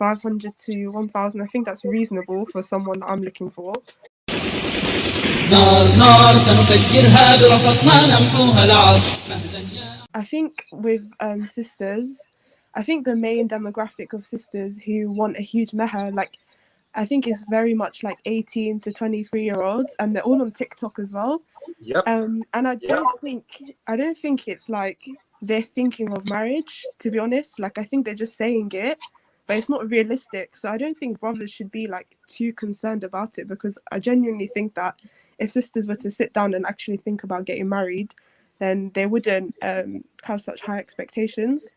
500 to 1,000. I think that's reasonable for someone that I'm looking for. I think with sisters, I think the main demographic of sisters who want a huge meher, like, I think it's very much like 18 to 23-year-olds, and they're all on TikTok as well. Yep. And I don't think it's like they're thinking of marriage, to be honest. Like, I think they're just saying it, but it's not realistic. So I don't think brothers should be like too concerned about it, because I genuinely think that if sisters were to sit down and actually think about getting married, then they wouldn't have such high expectations.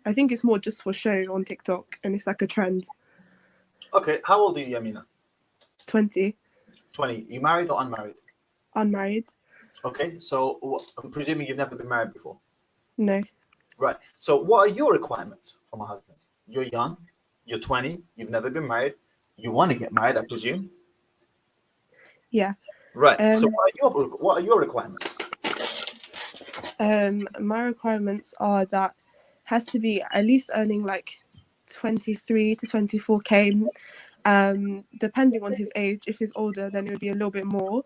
I think it's more just for show on TikTok, and it's like a trend. Okay, how old are you, Yamina? 20. 20. You married or unmarried? Unmarried. Okay, so I'm presuming you've never been married before? No. Right. So what are your requirements from a husband? You're young, you're 20, you've never been married, you want to get married, I presume? Yeah. Right. So what are your requirements? My requirements are that has to be at least earning like 23 to 24k, depending on his age. If he's older, then it would be a little bit more.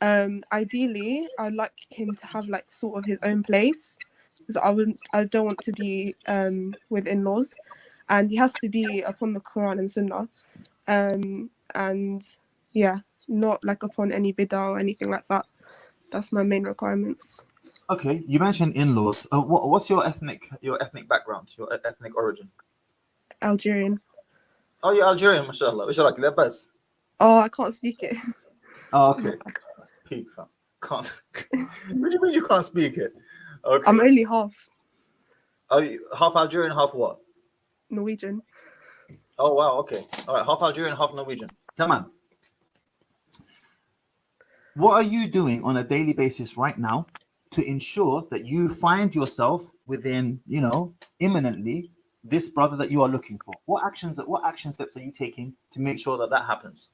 Ideally, I'd like him to have like sort of his own place, because I don't want to be with in-laws, and he has to be upon the Quran and Sunnah, and yeah, not like upon any bid'ah or anything like that. That's my main requirements. Okay, you mentioned in-laws. What's your ethnic background, your ethnic origin? Algerian. Oh, you're Algerian, mashallah. Which like lebas? Oh, I can't speak it. Oh, okay. Peak, fam. Can't. What do you mean you can't speak it? Okay. I'm only half. Are you half Algerian, half what? Norwegian. Oh wow, okay. All right, half Algerian, half Norwegian. Come on. What are you doing on a daily basis right now to ensure that you find yourself within, imminently this brother that you are looking for? What action steps are you taking to make sure that happens?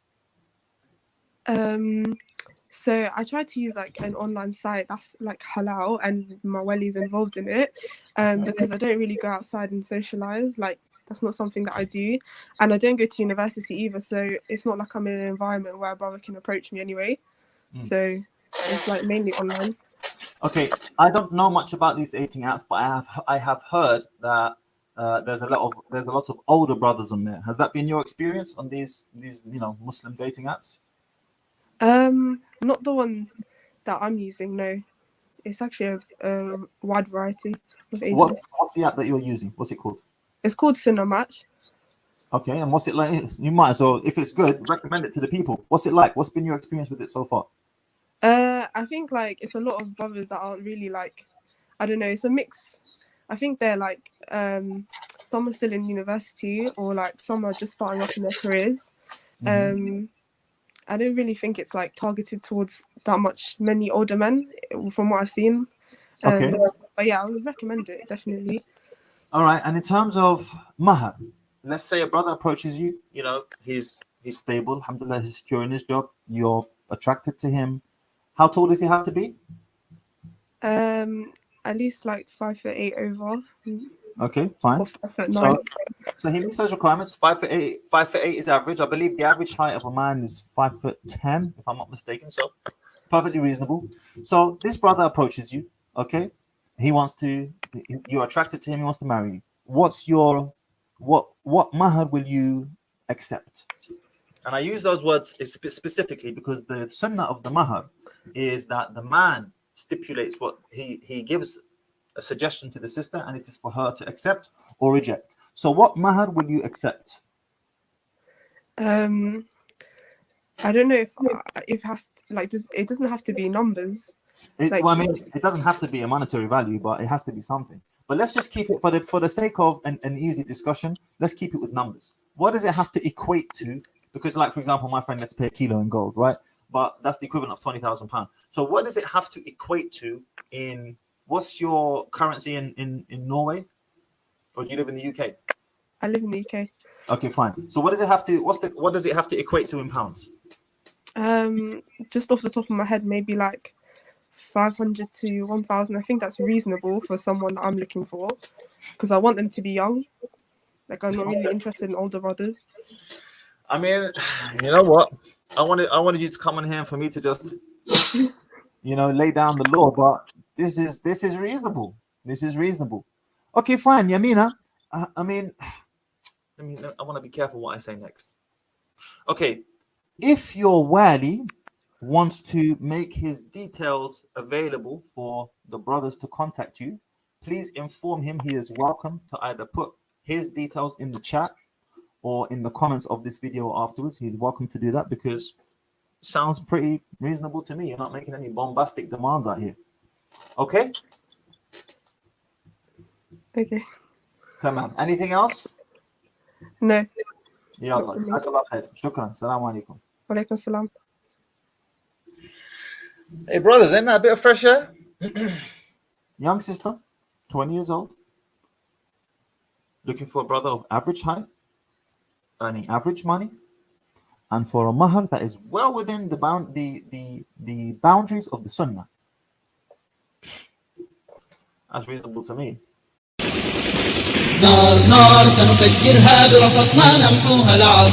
So I try to use like an online site that's like halal, and my welly's involved in it, because I don't really go outside and socialize. Like, that's not something that I do, and I don't go to university either, so it's not like I'm in an environment where a brother can approach me anyway. So it's like mainly online. Okay, I don't know much about these dating apps, but I have heard that there's a lot of older brothers on there. Has that been your experience on these Muslim dating apps? Not the one that I'm using. No, it's actually a wide variety of ages. What's the app that you're using? What's it called? It's called Sunnah Match. Okay, and what's it like? You might as well, if it's good, recommend it to the people. What's it like? What's been your experience with it so far? I think like it's a lot of brothers that aren't really like, I don't know, it's a mix. I think they're like some are still in university, or like some are just starting off in their careers. I don't really think it's like targeted towards many older men from what I've seen. Okay. But yeah, I would recommend it, definitely. All right, and in terms of mahar, let's say a brother approaches you, he's stable, alhamdulillah, he's secure in his job, you're attracted to him. How tall does he have to be? At least like 5'8" over. Okay, fine. Or 5'9". So he meets those requirements. 5'8". 5'8" is average. I believe the average height of a man is 5'10", if I'm not mistaken. So perfectly reasonable. So this brother approaches you. Okay, you're attracted to him. He wants to marry you. What mahar will you accept? And I use those words specifically because the sunnah of the mahar is that the man stipulates what he gives a suggestion to the sister, and it is for her to accept or reject. So what mahar will you accept? I don't know if it has it doesn't have to be numbers. It doesn't have to be a monetary value, but it has to be something. But let's just keep it for the sake of an easy discussion. Let's keep it with numbers. What does it have to equate to? Because, like, for example, my friend, let's pay a kilo in gold, right? But that's the equivalent of £20,000. So what does it have to equate to in what's your currency in Norway? Or do you live in the UK? I live in the UK. Okay, fine. So what does it have to equate to in pounds? Just off the top of my head, maybe like 500 to 1,000. I think that's reasonable for someone that I'm looking for, because I want them to be young. Like, I'm not really interested in older brothers. I mean, you know what? I wanted you to come in here for me to just, lay down the law. But this is reasonable. This is reasonable. Okay, fine, Yamina. I mean, I want to be careful what I say next. Okay, if your wali wants to make his details available for the brothers to contact you, please inform him he is welcome to either put his details in the chat or in the comments of this video afterwards. He's welcome to do that, because it sounds pretty reasonable to me. You're not making any bombastic demands out here. Okay? Okay. Come on. Anything else? No. Yallah. Jazakallah khair. Shukran. Assalamu alaikum. Walaikum assalam. Hey, brothers, isn't that a bit of fresh air? Young sister, 20 years old, looking for a brother of average height, earning average money, and for a mahar that is well within the boundaries of the sunnah. That's reasonable to me. نار نار سنفجرها برصاصنا نمحوها العار